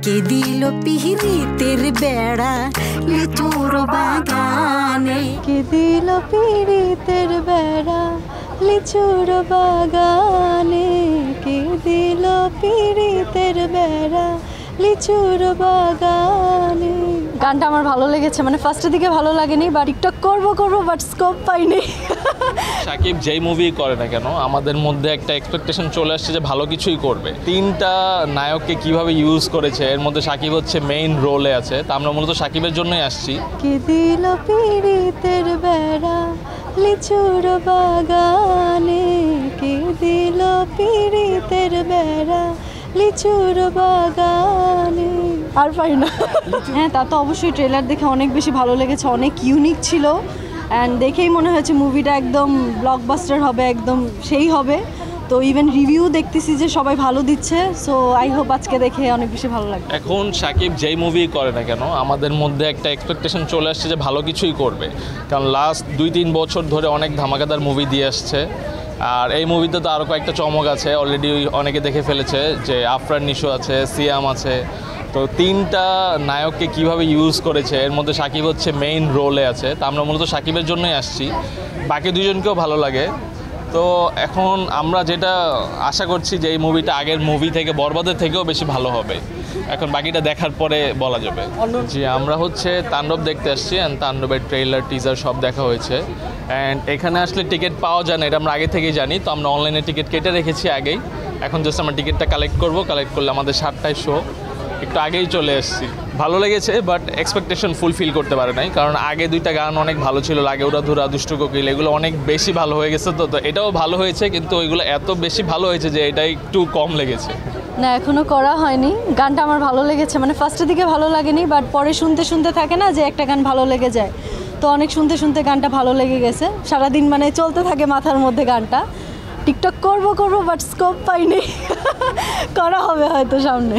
কে দিল পিহিতের বেড়া লিচুর বাগানে, কে দিল পিহিতের বেড়া লিচুর বাগানে, কে দিল পিহিতের বেড়া লিচুর বাগানে। গানটা আমার ভালো লেগেছে, মানে ফার্স্টের দিকে ভালো লাগেনি, বাট টিকটক করবো বাট স্কোপ পাইনি। শাকিব যেই মুভি করে না কেন আমাদের মধ্যে একটা এক্সপেকটেশন চলে আসছে যে ভালো কিছুই করবে। তিনটা নায়ককে কিভাবে ইউজ করেছে, এর মধ্যে শাকিব হচ্ছে মেইন রোলে আছে, তা আমরা মূলত শাকিবের জন্যই আসছি। কে দিল পিহিতের বেড়া লিচুর বাগানে, কে দিল পিহিতের বেড়া লিচুর বাগানে। আর পাই না। হ্যাঁ, তা তো অবশ্যই ট্রেলার দেখে অনেক বেশি ভালো লেগেছে, অনেক ইউনিক ছিল অ্যান্ড দেখেই মনে হয়েছে মুভিটা একদম ব্লকবাস্টার হবে, একদম সেই হবে। তো ইভেন রিভিউ দেখতেছি যে সবাই ভালো দিচ্ছে, সো আই হোপ আজকে দেখে অনেক বেশি ভালো লাগবে। এখন শাকিব যেই মুভি করে না কেন আমাদের মধ্যে একটা এক্সপেকটেশন চলে আসছে যে ভালো কিছুই করবে, কারণ লাস্ট 2-3 বছর ধরে অনেক ধামাকাদার মুভি দিয়ে আসছে। আর এই মুভিতে তো আরও কয়েকটা চমক আছে, অলরেডি অনেকে দেখে ফেলেছে যে আফরান নিশো আছে, সিয়াম আছে। তো তিনটা নায়ককে কিভাবে ইউজ করেছে, এর মধ্যে শাকিব হচ্ছে মেইন রোলে আছে, তা আমরা মূলত শাকিবের জন্যই আসছি। বাকি দুজনকেও ভালো লাগে। তো এখন আমরা যেটা আশা করছি যে এই মুভিটা আগের মুভি থেকে বরবাদের থেকেও বেশি ভালো হবে, এখন বাকিটা দেখার পরে বলা যাবে। জি, আমরা হচ্ছে তাণ্ডব দেখতে আসছি, অ্যান্ড তাণ্ডবের ট্রেলার টিজার সব দেখা হয়েছে। অ্যান্ড এখানে আসলে টিকিট পাওয়া যায় না, এটা আমরা আগে থেকেই জানি, তো আমরা অনলাইনে টিকিট কেটে রেখেছি আগেই। এখন জাস্ট আমরা টিকিটটা কালেক্ট করলে আমাদের 7টায় শো, একটু আগেই চলে এসেছি। ভালো লেগেছে, বাট এক্সপেকটেশন ফুলফিল করতে পারে নাই, কারণ আগে দুইটা গান অনেক ভালো ছিল, লাগে ওরা ধুরা দুষ্ট কোকিল, এগুলো অনেক বেশি ভালো হয়ে গেছে। তো এটাও ভালো হয়েছে, কিন্তু ওইগুলো এত বেশি ভালো হয়েছে যে এটা একটু কম লেগেছে। না, এখনও করা হয়নি। গানটা আমার ভালো লেগেছে, মানে ফার্স্টের দিকে ভালো লাগেনি, বাট পরে শুনতে থাকে না যে একটা গান ভালো লেগে যায়, তো অনেক শুনতে গানটা ভালো লেগে গেছে। সারাদিন মানে চলতে থাকে মাথার মধ্যে গানটা। টিকটক করবো বাট স্কোপ পাইনি। করা হবে হয়তো সামনে।